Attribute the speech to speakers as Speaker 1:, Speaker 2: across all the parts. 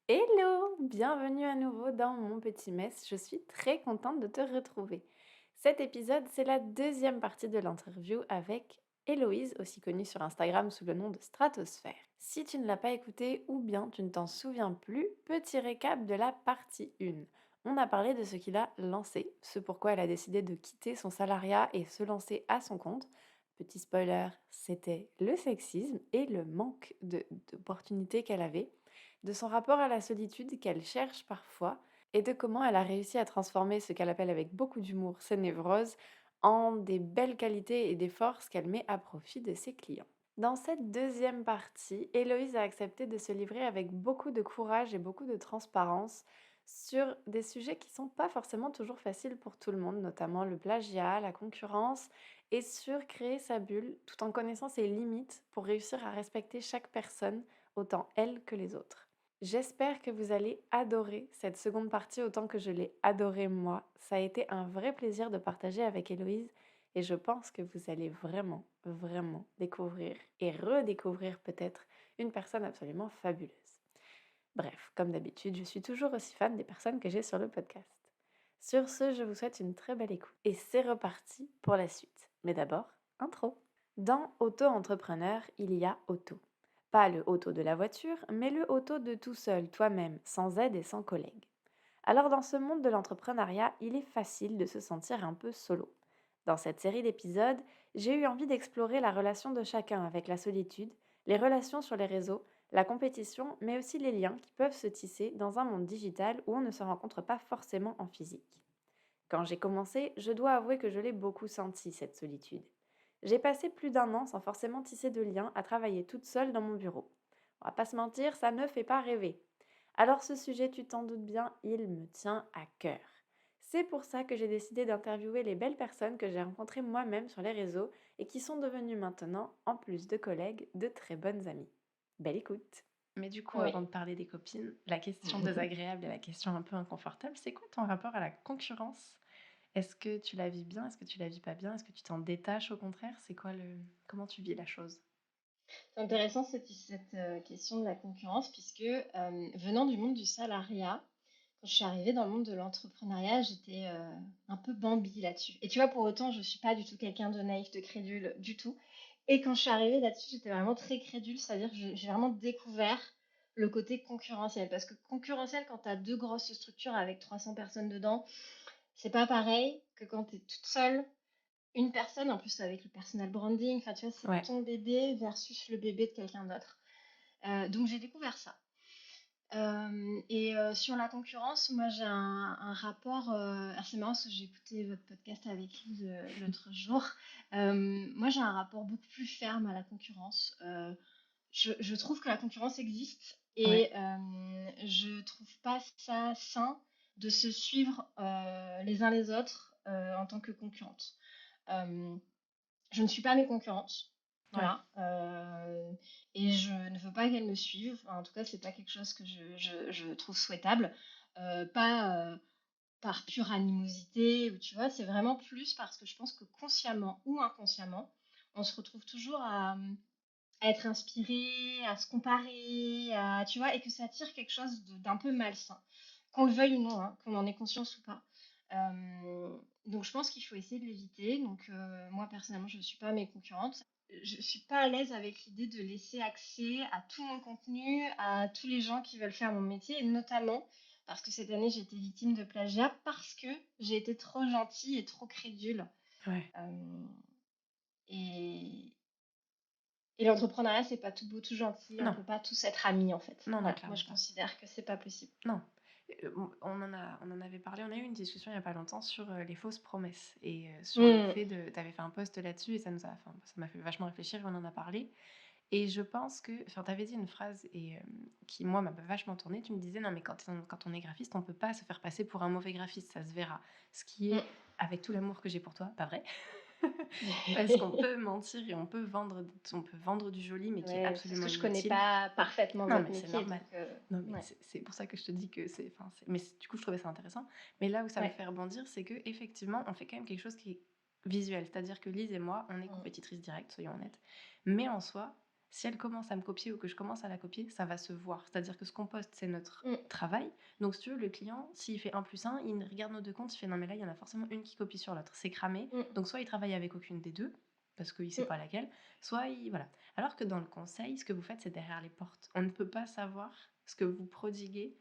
Speaker 1: Hello! Bienvenue à nouveau dans mon petit mess. Je suis très contente de te retrouver. Cet épisode, c'est la deuxième partie de l'interview avec Héloïse, aussi connue sur Instagram sous le nom de Stratosphère. Si tu ne l'as pas écoutée ou bien tu ne t'en souviens plus, petit récap de la partie 1. On a parlé de ce qui l'a lancé, ce pourquoi elle a décidé de quitter son salariat et se lancer à son compte. Petit spoiler, c'était le sexisme et le manque d'opportunités qu'elle avait, de son rapport à la solitude qu'elle cherche parfois et de comment elle a réussi à transformer ce qu'elle appelle avec beaucoup d'humour ses névroses en des belles qualités et des forces qu'elle met à profit de ses clients. Dans cette deuxième partie, Héloïse a accepté de se livrer avec beaucoup de courage et beaucoup de transparence sur des sujets qui sont pas forcément toujours faciles pour tout le monde, notamment le plagiat, la concurrence, et sur créer sa bulle tout en connaissant ses limites pour réussir à respecter chaque personne, autant elle que les autres. J'espère que vous allez adorer cette seconde partie autant que je l'ai adorée moi. Ça a été un vrai plaisir de partager avec Héloïse et je pense que vous allez vraiment, vraiment découvrir et redécouvrir peut-être une personne absolument fabuleuse. Bref, comme d'habitude, je suis toujours aussi fan des personnes que j'ai sur le podcast. Sur ce, je vous souhaite une très belle écoute et c'est reparti pour la suite. Mais d'abord, intro. Dans auto-entrepreneur, il y a auto. Pas le auto de la voiture, mais le auto de tout seul, toi-même, sans aide et sans collègue. Alors dans ce monde de l'entrepreneuriat, il est facile de se sentir un peu solo. Dans cette série d'épisodes, j'ai eu envie d'explorer la relation de chacun avec la solitude, les relations sur les réseaux, la compétition, mais aussi les liens qui peuvent se tisser dans un monde digital où on ne se rencontre pas forcément en physique. Quand j'ai commencé, je dois avouer que je l'ai beaucoup senti, cette solitude. J'ai passé plus d'un an sans forcément tisser de liens à travailler toute seule dans mon bureau. On va pas se mentir, ça ne fait pas rêver. Alors ce sujet, tu t'en doutes bien, il me tient à cœur. C'est pour ça que j'ai décidé d'interviewer les belles personnes que j'ai rencontrées moi-même sur les réseaux et qui sont devenues maintenant, en plus de collègues, de très bonnes amies. Belle écoute! Mais du coup, avant
Speaker 2: Oui.
Speaker 1: de parler des copines, la question désagréable et la question un peu inconfortable, c'est quoi ton rapport à la concurrence? Est-ce que tu la vis bien? Est-ce que tu la vis pas bien? Est-ce que tu t'en détaches au contraire? C'est quoi le comment tu vis la chose?
Speaker 2: C'est intéressant question de la concurrence puisque, venant du monde du salariat, quand je suis arrivée dans le monde de l'entrepreneuriat, j'étais, un peu Bambi là-dessus et tu vois, pour autant, je suis pas du tout quelqu'un de naïf, de crédule, du tout et quand je suis arrivée là-dessus, j'étais vraiment très crédule, c'est-à-dire que j'ai vraiment découvert le côté concurrentiel parce que concurrentiel, quand tu as 2 grosses structures avec 300 personnes dedans, c'est pas pareil que quand tu es toute seule. Une personne, en plus avec le personal branding, enfin, tu vois, c'est
Speaker 1: Ouais.
Speaker 2: ton bébé versus le bébé de quelqu'un d'autre. Donc j'ai découvert ça. Sur la concurrence, moi j'ai un rapport, c'est marrant parce que j'ai écouté votre podcast avec Lise, l'autre jour. Moi j'ai un rapport beaucoup plus ferme à la concurrence. Je trouve que la concurrence existe
Speaker 1: Ouais.
Speaker 2: et je trouve pas ça sain de se suivre, les uns les autres, en tant que concurrente. Hem, je ne suis pas mes concurrentes,
Speaker 1: Ouais.
Speaker 2: voilà, et je ne veux pas qu'elles me suivent. Enfin, en tout cas, c'est pas quelque chose que je trouve souhaitable, pas, par pure animosité ou tu vois? C'est vraiment plus parce que je pense que consciemment ou inconsciemment, on se retrouve toujours à être inspiré, à se comparer, à tu vois? Et que ça attire quelque chose d'un peu malsain, qu'on le veuille ou non, hein, qu'on en ait conscience ou pas. Donc je pense qu'il faut essayer de l'éviter. Donc moi personnellement, je ne suis pas mes concurrentes. Je suis pas à l'aise avec l'idée de laisser accès à tout mon contenu, à tous les gens qui veulent faire mon métier, et notamment parce que cette année j'ai été victime de plagiat parce que j'ai été trop gentille et trop crédule.
Speaker 1: Ouais.
Speaker 2: Hem, et et l'entrepreneuriat, c'est pas tout beau, tout gentil, on
Speaker 1: Non.
Speaker 2: peut pas tous être amis, en fait.
Speaker 1: Non, non,
Speaker 2: Voilà, moi
Speaker 1: clairement
Speaker 2: je
Speaker 1: pas.
Speaker 2: considère que c'est pas possible.
Speaker 1: Non. On en avait parlé, on a eu une discussion il y a pas longtemps sur, les fausses promesses et sur le
Speaker 2: Mmh.
Speaker 1: fait de tu avais fait un post là-dessus et ça m'a fait vachement réfléchir et on en a parlé et je pense que enfin, tu avais dit une phrase et qui moi m'a vachement tournée. Tu me disais: «Non mais quand on est graphiste, on peut pas se faire passer pour un mauvais graphiste, ça se verra». Ce qui est,
Speaker 2: Mmh.
Speaker 1: avec tout l'amour que j'ai pour toi, pas vrai. Parce qu'on peut mentir et on peut vendre du joli mais qui est
Speaker 2: Ouais, c'est parce
Speaker 1: absolument
Speaker 2: que je connais
Speaker 1: inutile.
Speaker 2: pas parfaitement
Speaker 1: Non,
Speaker 2: votre
Speaker 1: mais c'est
Speaker 2: métier,
Speaker 1: normal.
Speaker 2: donc
Speaker 1: Non, mais
Speaker 2: ouais,
Speaker 1: c'est pour ça que je te dis que c'est enfin, c'est mais du coup, je trouvais ça intéressant. Mais là où ça me
Speaker 2: ouais.
Speaker 1: fait rebondir, c'est que effectivement on fait quand même quelque chose qui est visuel. C'est-à-dire que Lise et moi, on est
Speaker 2: Mmh.
Speaker 1: compétitrices directes, soyons honnêtes. Mais en soi, si elle commence à me copier ou que je commence à la copier, ça va se voir. C'est-à-dire que ce qu'on poste, c'est notre
Speaker 2: Mmh,
Speaker 1: travail. Donc, si tu veux, le client, s'il fait 1 + 1, il regarde nos deux comptes, il fait non, mais là, il y en a forcément une qui copie sur l'autre. C'est cramé.
Speaker 2: mmh,
Speaker 1: Donc, soit il travaille avec aucune des deux, parce qu'il ne sait
Speaker 2: mmh,
Speaker 1: pas laquelle, soit il. Voilà. Alors que dans le conseil, ce que vous faites, c'est derrière les portes. On ne peut pas savoir ce que vous prodiguez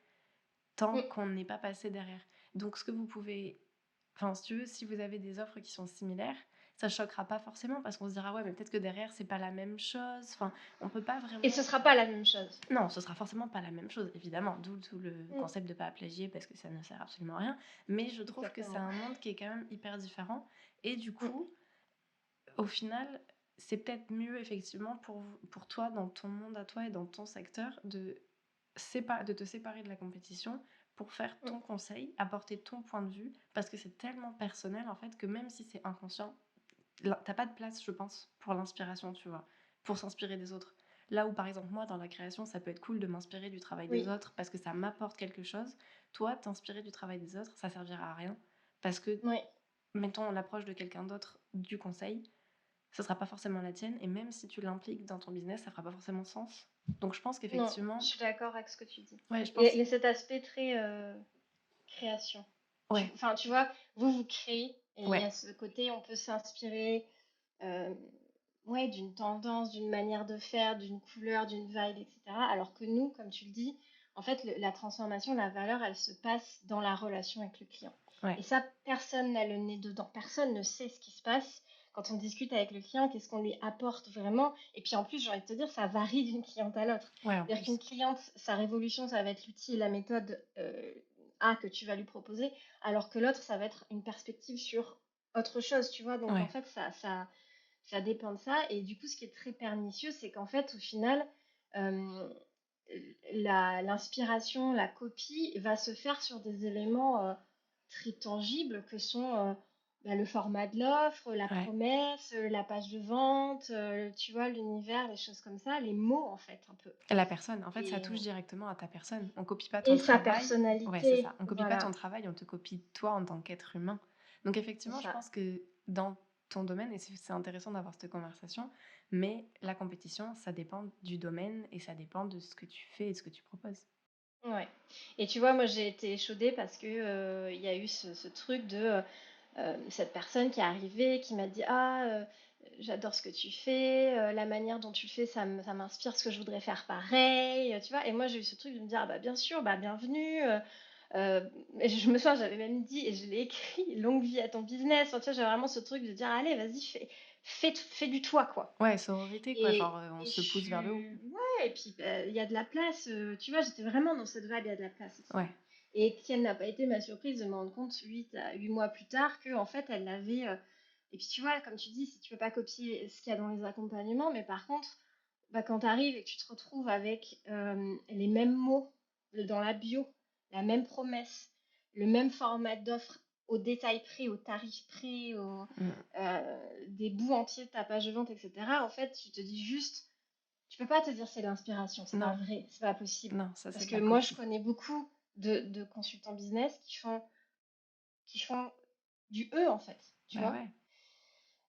Speaker 1: tant
Speaker 2: mmh.
Speaker 1: qu'on n'est pas passé derrière. Donc, ce que vous pouvez. Enfin, si tu veux, si vous avez des offres qui sont similaires, ça choquera pas forcément parce qu'on se dira, ouais, mais peut-être que derrière, c'est pas la même chose. Enfin, on peut pas
Speaker 2: Et ce
Speaker 1: vraiment.
Speaker 2: sera pas la même chose.
Speaker 1: Non, ce sera forcément pas la même chose, évidemment, d'où tout le
Speaker 2: Mmh,
Speaker 1: concept de pas plagier parce que ça ne sert absolument à rien. Mais je trouve que c'est
Speaker 2: exactement.
Speaker 1: un monde qui est quand même hyper différent. Et du
Speaker 2: Mmh,
Speaker 1: coup, au final, c'est peut-être mieux, effectivement, pour toi, dans ton monde à toi et dans ton secteur, de te séparer de la compétition pour faire
Speaker 2: mmh.
Speaker 1: ton conseil, apporter ton point de vue, parce que c'est tellement personnel, en fait, que même si c'est inconscient, t'as pas de place, je pense, pour l'inspiration, tu vois, pour s'inspirer des autres. Là où, par exemple, moi, dans la création, ça peut être cool de m'inspirer du travail des
Speaker 2: Oui,
Speaker 1: autres parce que ça m'apporte quelque chose. Toi, t'inspirer du travail des autres, ça servira à rien. Parce que,
Speaker 2: oui.
Speaker 1: mettons l'approche de quelqu'un d'autre du conseil, ce sera pas forcément la tienne. Et même si tu l'impliques dans ton business, ça fera pas forcément sens. Donc, je pense
Speaker 2: Non, je
Speaker 1: qu'effectivement,
Speaker 2: suis d'accord avec ce que tu dis.
Speaker 1: ouais, je
Speaker 2: Il
Speaker 1: pense,
Speaker 2: y a cet aspect très création.
Speaker 1: ouais,
Speaker 2: Enfin, tu vois, vous créez, et il y
Speaker 1: ouais,
Speaker 2: a ce côté, on peut s'inspirer euh, ouais, d'une tendance, d'une manière de faire, d'une couleur, d'une vibe, etc. Alors que nous, comme tu le dis, en fait, la transformation, la valeur, elle se passe dans la relation avec le client.
Speaker 1: ouais,
Speaker 2: Et ça, personne n'a le nez dedans. Personne ne sait ce qui se passe quand on discute avec le client, qu'est-ce qu'on lui apporte vraiment. Et puis en plus, j'ai envie de te dire, ça varie d'une cliente à l'autre.
Speaker 1: ouais, en
Speaker 2: C'est-à-dire qu'une
Speaker 1: plus.
Speaker 2: cliente, sa révolution, ça va être l'outil et la méthode A que tu vas lui proposer, alors que l'autre, ça va être une perspective sur autre chose, tu vois. Donc en
Speaker 1: Ouais,
Speaker 2: fait, ça dépend de ça. Et du coup, ce qui est très pernicieux, c'est qu'en fait, au final, euh, l'inspiration, la copie va se faire sur des éléments très tangibles que sont bah, le format de l'offre, la
Speaker 1: ouais.
Speaker 2: promesse, la page de vente, tu vois, l'univers, les choses comme ça, les mots en fait, un peu.
Speaker 1: La personne, en fait, ça
Speaker 2: Et,
Speaker 1: touche directement à ta personne. On copie pas ton
Speaker 2: et sa
Speaker 1: travail. Ouais, c'est ça.
Speaker 2: personnalité,
Speaker 1: On copie pas ton
Speaker 2: voilà,
Speaker 1: travail, on te copie toi en tant qu'être humain. Donc
Speaker 2: c'est
Speaker 1: effectivement, je
Speaker 2: ça.
Speaker 1: pense que dans ton domaine, et c'est intéressant d'avoir cette conversation, mais la compétition, ça dépend du domaine et ça dépend de ce que tu fais et de ce que tu proposes.
Speaker 2: Ouais. Et tu vois, moi j'ai été échaudée parce que il y a eu ce truc de cette personne qui est arrivée, qui m'a dit ah j'adore ce que tu fais, la manière dont tu le fais, ça m'inspire parce que je voudrais faire pareil, tu vois. Et moi j'ai eu ce truc de me dire ah bah bien sûr, bah bienvenue. Et je me souviens, j'avais même dit et je l'ai écrit longue vie à ton business. Enfin, tu vois, j'ai vraiment ce truc de dire allez vas-y fais du toi quoi.
Speaker 1: Ouais, sororité, quoi. Genre, on
Speaker 2: Et je
Speaker 1: se pousse vers le haut.
Speaker 2: suis. Ouais, et puis bah, il y a de la place. Tu vois, j'étais vraiment dans cette vibe, il y a de la place, etc.
Speaker 1: Ouais,
Speaker 2: Et quelle n'a pas été ma surprise de me rendre compte 8 mois plus tard que en fait, elle l'avait. Et puis tu vois, comme tu dis, si tu peux pas copier ce qu'il y a dans les accompagnements, mais par contre, bah, quand tu arrives et que tu te retrouves avec les mêmes mots dans la bio, la même promesse, le même format d'offre au détail près, au tarif près,
Speaker 1: mm,
Speaker 2: des bouts entiers de ta page de vente, etc. En fait, tu te dis juste, tu peux pas te dire c'est l'inspiration, c'est pas
Speaker 1: non,
Speaker 2: vrai, c'est pas possible.
Speaker 1: non, ça c'est
Speaker 2: Parce
Speaker 1: de
Speaker 2: que
Speaker 1: la
Speaker 2: moi, je
Speaker 1: copie.
Speaker 2: connais beaucoup de consultants business qui font du eux, en fait, tu
Speaker 1: Bah
Speaker 2: vois.
Speaker 1: ouais,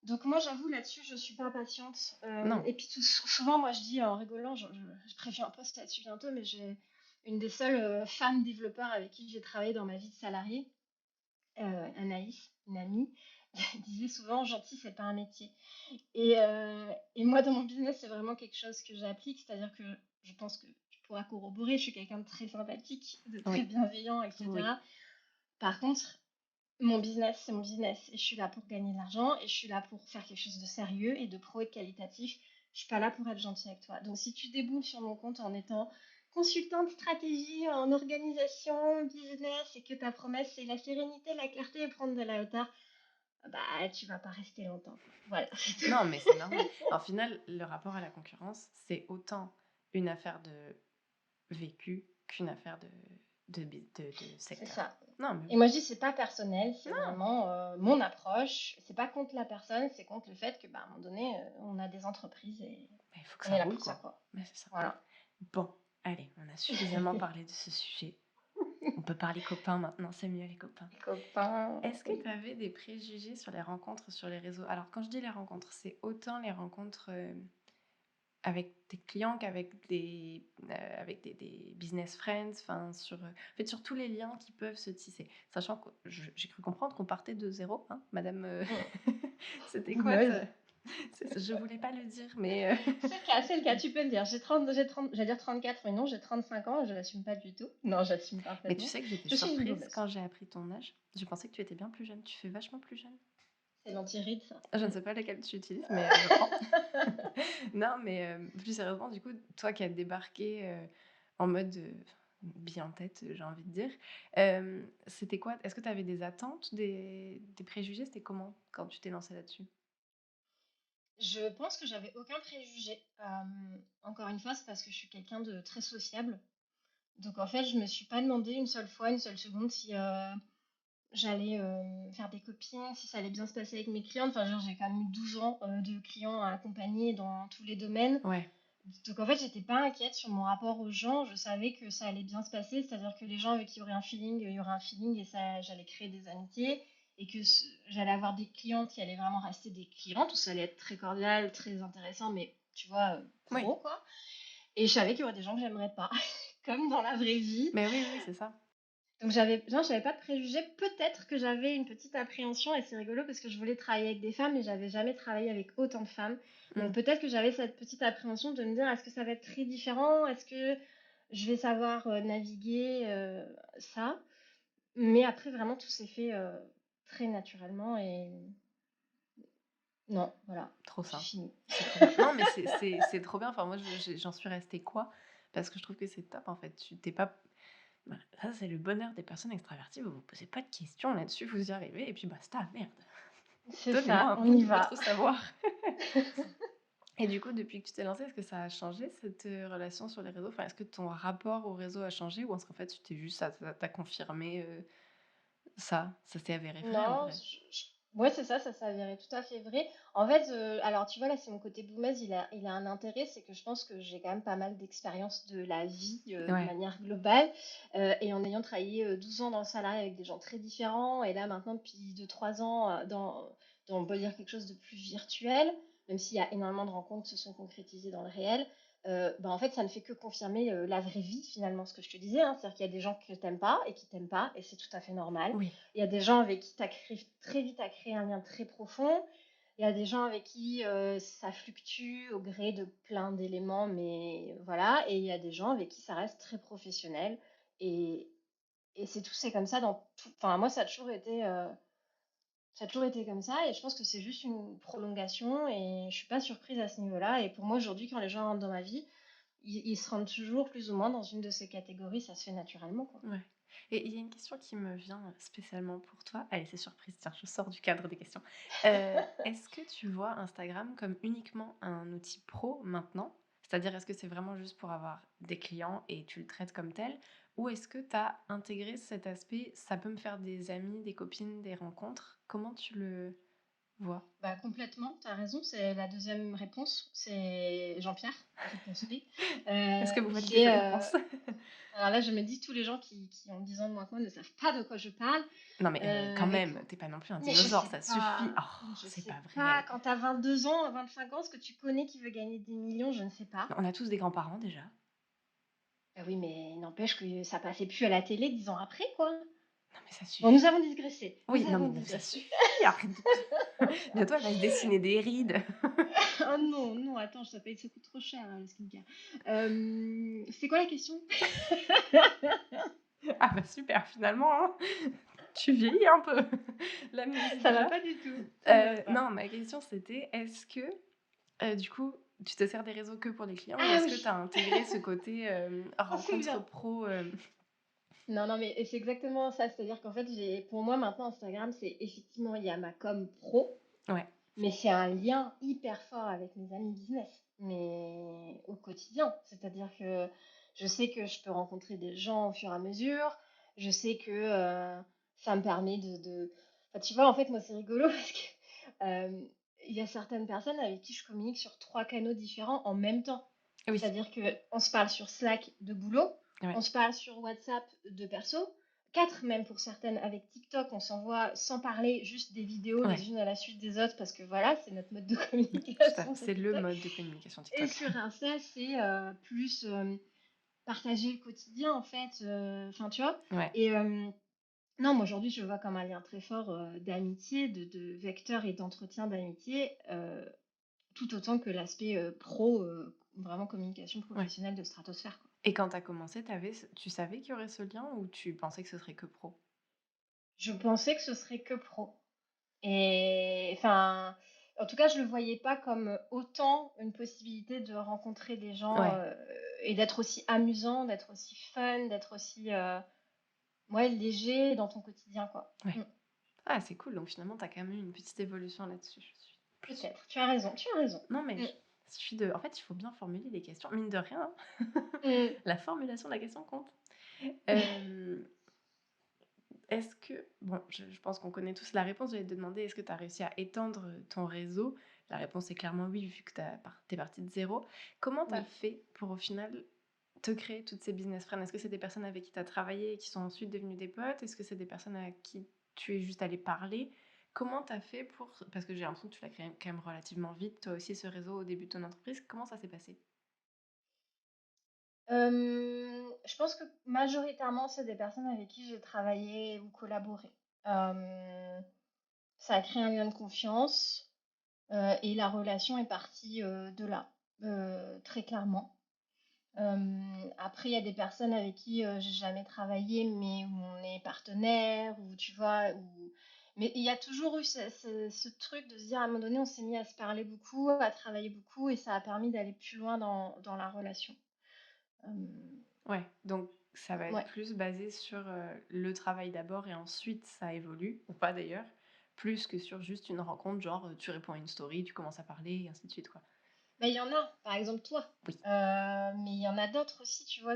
Speaker 2: Donc moi, j'avoue, là-dessus, je suis pas patiente.
Speaker 1: non,
Speaker 2: Et puis souvent, moi, je dis en rigolant, je préviens un post là-dessus bientôt, mais j'ai une des seules femmes développeurs avec qui j'ai travaillé dans ma vie de salarié, Anaïs, une amie, disait souvent, gentil, c'est pas un métier. Et moi, dans mon business, c'est vraiment quelque chose que j'applique, c'est-à-dire que je pense que tu pourras corroborer, je suis quelqu'un de très sympathique, de très
Speaker 1: oui,
Speaker 2: bienveillant,
Speaker 1: oui,
Speaker 2: etc. Par contre, mon business, c'est mon business. Et je suis là pour gagner de l'argent et je suis là pour faire quelque chose de sérieux et de pro et de qualitatif. Je suis pas là pour être gentille avec toi. Donc, si tu déboules sur mon compte en étant consultante stratégie en organisation, business et que ta promesse c'est la sérénité, la clarté et prendre de la hauteur, bah tu vas pas rester longtemps, quoi. Voilà, c'est tout.
Speaker 1: non, mais c'est normal. En final, le rapport à la concurrence, c'est autant une affaire de vécu qu'une affaire de
Speaker 2: C'est
Speaker 1: secteur.
Speaker 2: ça.
Speaker 1: Non, mais
Speaker 2: Et
Speaker 1: oui.
Speaker 2: moi je dis c'est pas personnel, c'est
Speaker 1: Non,
Speaker 2: vraiment mon approche. C'est pas contre la personne, c'est contre le fait que bah, à un moment donné, on a des entreprises et
Speaker 1: mais il faut que
Speaker 2: on
Speaker 1: ça
Speaker 2: est là
Speaker 1: roule,
Speaker 2: pour ça,
Speaker 1: quoi.
Speaker 2: quoi.
Speaker 1: Mais c'est ça.
Speaker 2: Voilà.
Speaker 1: Bon, allez, on a suffisamment parlé de ce sujet. On peut parler copains maintenant, c'est mieux les copains.
Speaker 2: Les copains,
Speaker 1: Est-ce que
Speaker 2: oui.
Speaker 1: tu avais des préjugés sur les rencontres sur les réseaux? Alors, quand je dis les rencontres, c'est autant les rencontres avec tes clients qu'avec avec des business friends, enfin en fait, sur tous les liens qui peuvent se tisser. Sachant que j'ai cru comprendre qu'on partait de zéro, hein, madame,
Speaker 2: Mmh.
Speaker 1: c'était quoi te
Speaker 2: Goumeuse.
Speaker 1: je voulais pas le dire, mais
Speaker 2: C'est le cas, tu peux le dire. J'ai 30, j'allais dire 34, mais non, j'ai 35 ans et je l'assume pas du tout. Non, j'assume
Speaker 1: mais tu
Speaker 2: parfaitement.
Speaker 1: sais que j'étais
Speaker 2: Je suis une
Speaker 1: surprise
Speaker 2: goumeuse.
Speaker 1: quand j'ai appris ton âge. Je pensais que tu étais bien plus jeune. Tu fais vachement plus jeune.
Speaker 2: C'est l'anti-rides, ça.
Speaker 1: Je ne sais pas laquelle tu utilises, mais je prends. Non, mais plus sérieusement, du coup, toi qui as débarqué en mode bien en tête, j'ai envie de dire, c'était quoi? Est-ce que tu avais des attentes, des préjugés? C'était comment quand tu t'es lancée là-dessus?
Speaker 2: Je pense que j'avais aucun préjugé. Encore une fois, c'est parce que je suis quelqu'un de très sociable. Donc en fait, je me suis pas demandé une seule fois, une seule seconde si j'allais faire des copines, si ça allait bien se passer avec mes clientes. Enfin, genre, j'ai quand même eu 12 ans de clients à accompagner dans tous les domaines.
Speaker 1: Ouais,
Speaker 2: Donc en fait, j'étais pas inquiète sur mon rapport aux gens. Je savais que ça allait bien se passer, c'est-à-dire que les gens avec qui il y aurait un feeling et ça, j'allais créer des amitiés et que j'allais avoir des clientes qui allaient vraiment rester des clientes où ça allait être très cordial, très intéressant, mais tu vois,
Speaker 1: oui,
Speaker 2: pro quoi. Et je savais qu'il y aurait des gens que j'aimerais pas, comme dans la vraie vie.
Speaker 1: mais oui, oui, c'est ça.
Speaker 2: Donc non, j'avais pas de préjugés. Peut-être que j'avais une petite appréhension et c'est rigolo parce que je voulais travailler avec des femmes, mais j'avais jamais travaillé avec autant de femmes. Donc
Speaker 1: Mm.
Speaker 2: peut-être que j'avais cette petite appréhension de me dire est-ce que ça va être très différent? Est-ce que je vais savoir naviguer ça? Mais après, vraiment, tout s'est fait très naturellement et non, voilà,
Speaker 1: Trop
Speaker 2: j'ai
Speaker 1: ça.
Speaker 2: fini.
Speaker 1: C'est trop bien. Non, mais c'est trop bien. Enfin, moi, j'en suis restée quoi? Parce que je trouve que c'est top, en fait. Tu t'es pas. Voilà, ça, c'est le bonheur des personnes extraverties. Vous vous posez pas de questions là-dessus, vous y arrivez, et puis basta, merde.
Speaker 2: C'est
Speaker 1: Donnez-moi
Speaker 2: ça,
Speaker 1: un
Speaker 2: on
Speaker 1: bout
Speaker 2: y
Speaker 1: de
Speaker 2: va.
Speaker 1: votre savoir. Et du coup, depuis que tu t'es lancée, est-ce que ça a changé cette relation sur les réseaux? Enfin, est-ce que ton rapport au réseau a changé ou est-ce qu'en fait, tu t'es juste, ça t'a confirmé ça s'est avéré vrai en
Speaker 2: Non,
Speaker 1: vrai?
Speaker 2: ouais, c'est ça s'est avéré tout à fait vrai. En fait, alors tu vois, là, c'est mon côté boumeuse, il a un intérêt, c'est que je pense que j'ai quand même pas mal d'expérience de la vie de
Speaker 1: Ouais,
Speaker 2: manière globale. Et en ayant travaillé 12 ans dans le salarié avec des gens très différents, et là maintenant depuis 2 3 ans dans, on peut dire quelque chose de plus virtuel, même s'il y a énormément de rencontres qui se sont concrétisées dans le réel. Bah, en fait, ça ne fait que confirmer la vraie vie, finalement, ce que je te disais, hein. C'est-à-dire qu'il y a des gens que t'aimes pas et qui t'aiment pas, et c'est tout à fait normal.
Speaker 1: oui,
Speaker 2: Il y a des gens avec qui tu arrives très vite à créer un lien très profond. Il y a des gens avec qui ça fluctue au gré de plein d'éléments, mais voilà. Et il y a des gens avec qui ça reste très professionnel. Et, et c'est tout, c'est comme ça dans tout. Enfin, moi, ça a toujours été comme ça. Et je pense que c'est juste une prolongation. Et je suis pas surprise à ce niveau-là. Et pour moi, aujourd'hui, quand les gens rentrent dans ma vie, ils se rendent toujours plus ou moins dans une de ces catégories. Ça se fait naturellement, quoi.
Speaker 1: ouais. Et il y a une question qui me vient spécialement pour toi. Allez, c'est surprise, tiens, je sors du cadre des questions. Est-ce que tu vois Instagram comme uniquement un outil pro maintenant? C'est-à-dire, est-ce que c'est vraiment juste pour avoir des clients et tu le traites comme tel? Ou est-ce que tu as intégré cet aspect, ça peut me faire des amis, des copines, des rencontres? Comment tu le vois?
Speaker 2: Bah, complètement, tu as raison, c'est la deuxième réponse, c'est Jean-Pierre, je te suis.
Speaker 1: Est-ce que vous validez
Speaker 2: C'est,
Speaker 1: cette réponse?
Speaker 2: alors là, je me dis, tous les gens qui ont 10 ans de moins que moi ne savent pas de quoi je parle.
Speaker 1: Non mais quand
Speaker 2: Et
Speaker 1: même, t'es pas non plus un
Speaker 2: mais je
Speaker 1: dinosaure,
Speaker 2: sais
Speaker 1: ça suffit.
Speaker 2: pas,
Speaker 1: Oh,
Speaker 2: je
Speaker 1: c'est pas
Speaker 2: sais pas,
Speaker 1: vrai.
Speaker 2: quand tu as 22 ans, 25 ans, ce que tu connais qui veut gagner des millions, je ne sais pas.
Speaker 1: On a tous des grands-parents déjà.
Speaker 2: Bah oui, mais n'empêche que ça passait plus à la télé 10 ans après, quoi.
Speaker 1: Non mais ça
Speaker 2: Bon, nous
Speaker 1: suffit.
Speaker 2: avons digressé,
Speaker 1: Oui,
Speaker 2: nous
Speaker 1: non
Speaker 2: avons
Speaker 1: mais ça
Speaker 2: digressé.
Speaker 1: suffit, arrête de bientôt elle va se dessiner des rides.
Speaker 2: Oh non, non, attends, ça paye, ça coûte trop cher, le skincare. C'est quoi la question?
Speaker 1: Ah bah super finalement, hein, tu vieillis un peu. L'amnésie
Speaker 2: Ça va
Speaker 1: déjà.
Speaker 2: pas du tout, ça ne va pas.
Speaker 1: Non, ma question c'était est-ce que, du coup, tu te sers des réseaux que pour les clients ou
Speaker 2: Ah
Speaker 1: est-ce que tu
Speaker 2: oui,
Speaker 1: as intégré ce côté,
Speaker 2: oh, c'est
Speaker 1: rencontre
Speaker 2: bien.
Speaker 1: pro,
Speaker 2: Non, non, mais c'est exactement ça. C'est-à-dire qu'en fait, pour moi maintenant, Instagram, c'est effectivement, il y a ma com pro,
Speaker 1: ouais,
Speaker 2: mais c'est un lien hyper fort avec mes amis business, mais au quotidien. C'est-à-dire que je sais que je peux rencontrer des gens au fur et à mesure. Je sais que ça me permet Enfin, tu vois, en fait, moi, c'est rigolo parce que euh, il y a certaines personnes avec qui je communique sur 3 canaux différents en même temps.
Speaker 1: oui,
Speaker 2: C'est-à-dire que on se parle sur Slack de boulot, on
Speaker 1: ouais,
Speaker 2: se parle sur WhatsApp de perso, 4 même pour certaines. Avec TikTok, on s'envoie sans parler juste des vidéos
Speaker 1: Ouais,
Speaker 2: les unes à la suite des autres parce que voilà, c'est notre mode de
Speaker 1: tout à
Speaker 2: communication
Speaker 1: fait.
Speaker 2: sur
Speaker 1: C'est le
Speaker 2: TikTok.
Speaker 1: mode de communication
Speaker 2: Et
Speaker 1: TikTok.
Speaker 2: sur Insta, c'est plus partager le quotidien en fait. Enfin, tu vois.
Speaker 1: Ouais,
Speaker 2: Et non, moi aujourd'hui, je le vois comme un lien très fort d'amitié, de vecteur et d'entretien d'amitié, tout autant que l'aspect pro, vraiment communication
Speaker 1: ouais.
Speaker 2: professionnelle de stratosphère, quoi.
Speaker 1: Et quand tu as commencé, tu savais qu'il y aurait ce lien ou tu pensais que ce serait que pro?
Speaker 2: Je pensais que ce serait que pro. Et enfin, en tout cas, je le voyais pas comme autant une possibilité de rencontrer des gens
Speaker 1: Ouais,
Speaker 2: et d'être aussi amusant, d'être aussi fun, d'être aussi ouais, léger dans ton quotidien, quoi.
Speaker 1: ouais. Ah, c'est cool. Donc finalement, tu as quand même eu une petite évolution là-dessus. Je suis plus.
Speaker 2: Peut-être, tu as raison, tu as raison.
Speaker 1: Non, mais
Speaker 2: Mm.
Speaker 1: je suis de. En fait, il faut bien formuler les questions. Mine de rien, hein.
Speaker 2: Mm.
Speaker 1: La formulation de la question compte. Euh, Est-ce que. Bon, je pense qu'on connaît tous la réponse. Je vais te demander est-ce que tu as réussi à étendre ton réseau? La réponse est clairement oui, vu que t'es parti de zéro. Comment tu as
Speaker 2: Oui.
Speaker 1: fait pour au final te créer toutes ces business friends? Est-ce que c'est des personnes avec qui tu as travaillé et qui sont ensuite devenues des potes? Est-ce que c'est des personnes à qui tu es juste allé parler? Comment tu as fait pour... Parce que j'ai l'impression que tu l'as créé quand même relativement vite, toi aussi, ce réseau au début de ton entreprise. Comment ça s'est passé?
Speaker 2: Je pense que majoritairement, c'est des personnes avec qui j'ai travaillé ou collaboré. Hem, Ça a créé un lien de confiance, et la relation est partie, de là, très clairement. Après, il y a des personnes avec qui, j'ai jamais travaillé, mais où on est partenaires, ou tu vois? Mais il y a toujours eu ce truc de se dire, à un moment donné, on s'est mis à se parler beaucoup, à travailler beaucoup, et ça a permis d'aller plus loin dans la relation. Hem,
Speaker 1: Ouais, donc ça va être
Speaker 2: ouais.
Speaker 1: plus basé sur le travail d'abord et ensuite ça évolue, ou pas d'ailleurs, plus que sur juste une rencontre, genre tu réponds à une story, tu commences à parler et ainsi de suite, quoi.
Speaker 2: Bah, il y en a, par exemple toi,
Speaker 1: Oui.
Speaker 2: mais il y en a d'autres aussi, tu vois?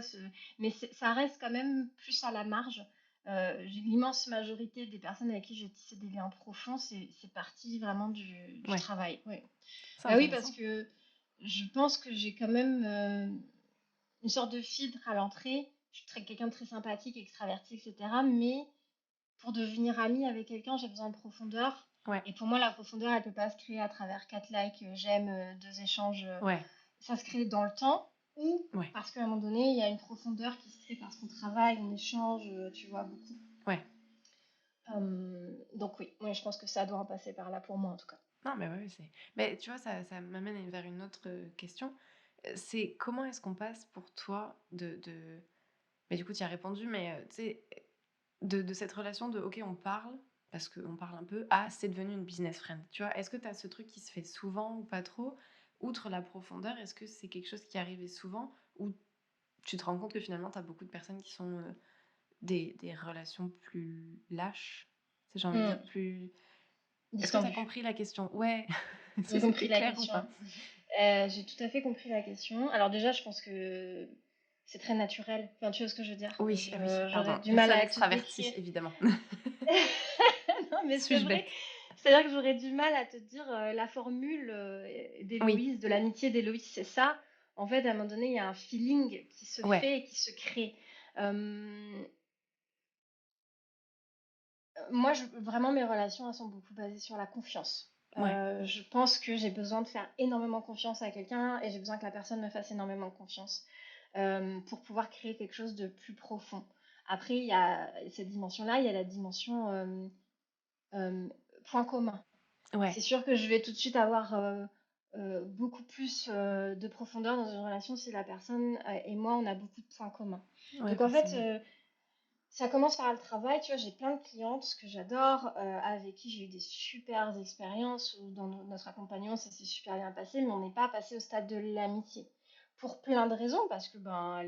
Speaker 2: Mais ça reste quand même plus à la marge. L'immense majorité des personnes avec qui j'ai tissé des liens profonds, c'est parti vraiment du
Speaker 1: Ouais,
Speaker 2: travail, oui.
Speaker 1: c'est
Speaker 2: Bah, oui, parce
Speaker 1: intéressant.
Speaker 2: que je pense que j'ai quand même, une sorte de filtre à l'entrée. Je suis quelqu'un de très sympathique, extraverti, et cetera, mais pour devenir amie avec quelqu'un, j'ai besoin de profondeur,
Speaker 1: Ouais,
Speaker 2: et pour moi, la profondeur, elle peut pas se créer à travers 4 likes, j'aime, 2 échanges,
Speaker 1: ouais,
Speaker 2: ça se crée dans le temps, ou
Speaker 1: ouais,
Speaker 2: parce qu'à un moment donné, il y a une profondeur qui se crée parce qu'on travaille, on échange, tu vois, beaucoup.
Speaker 1: ouais.
Speaker 2: Donc oui, moi je pense que ça doit en passer par là pour moi en tout cas.
Speaker 1: Non, mais ouais, c'est... Mais tu vois, ça m'amène vers une autre question. C'est comment est-ce qu'on passe pour toi de... Mais du coup, tu y as répondu, mais tu sais, de cette relation de ok, on parle, parce qu'on parle un peu, à c'est devenu une business friend. Tu vois, est-ce que tu as ce truc qui se fait souvent ou pas trop? Outre la profondeur, est-ce que c'est quelque chose qui arrivait souvent ou tu te rends compte que finalement tu as beaucoup de personnes qui sont des relations plus lâches? C'est j'ai envie de dire
Speaker 2: Hmm,
Speaker 1: plus. Est-ce que tu as
Speaker 2: Distendu.
Speaker 1: compris la question? Ouais, est-ce que
Speaker 2: J'ai compris
Speaker 1: c'était
Speaker 2: la
Speaker 1: clair ou
Speaker 2: question.
Speaker 1: pas?
Speaker 2: J'ai tout à fait compris la question. Alors déjà, je pense que c'est très naturel. Enfin, tu vois ce que je veux dire?
Speaker 1: Oui, oui,
Speaker 2: J'aurais
Speaker 1: pardon.
Speaker 2: du mal
Speaker 1: Personne
Speaker 2: à te
Speaker 1: extravertie,
Speaker 2: décrire.
Speaker 1: évidemment.
Speaker 2: Non, mais c'est
Speaker 1: Suis-je
Speaker 2: vrai.
Speaker 1: bête?
Speaker 2: C'est-à-dire que j'aurais du mal à te dire la formule
Speaker 1: Oui,
Speaker 2: d'Héloïse, de l'amitié d'Héloïse, c'est ça. En fait, à un moment donné, il y a un feeling qui se
Speaker 1: ouais,
Speaker 2: fait et qui se crée. Euh, Moi, vraiment, mes relations, elles sont beaucoup basées sur la confiance.
Speaker 1: ouais,
Speaker 2: Je pense que j'ai besoin de faire énormément confiance à quelqu'un, et j'ai besoin que la personne me fasse énormément confiance pour pouvoir créer quelque chose de plus profond. Après, il y a cette dimension-là, il y a la dimension euh, point commun.
Speaker 1: ouais,
Speaker 2: C'est sûr que je vais tout de suite avoir beaucoup plus de profondeur dans une relation si la personne et moi, on a beaucoup de points communs.
Speaker 1: ouais,
Speaker 2: Donc en fait,
Speaker 1: forcément.
Speaker 2: ça commence par le travail. Tu vois, j'ai plein de clientes que j'adore, avec qui j'ai eu des super expériences, où dans notre accompagnement, ça s'est super bien passé, mais on n'est pas passé au stade de l'amitié. Pour plein de raisons, parce que ben,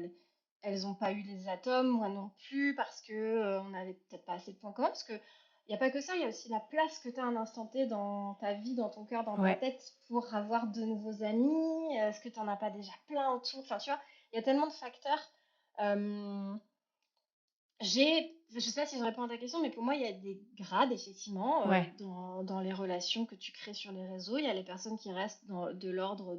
Speaker 2: elles ont pas eu les atomes, moi non plus, parce que on n'avait peut-être pas assez de points communs, parce que il n'y a pas que ça, il y a aussi la place que tu as à un instant T dans ta vie, dans ton cœur, dans ta
Speaker 1: Ouais,
Speaker 2: tête, pour avoir de nouveaux amis. Est-ce que tu n'en as pas déjà plein autour? Enfin, tu vois, il y a tellement de facteurs. Euh, je sais pas si je réponds à ta question, mais pour moi, il y a des grades, effectivement,
Speaker 1: ouais,
Speaker 2: dans les relations que tu crées sur les réseaux. Il y a les personnes qui restent de l'ordre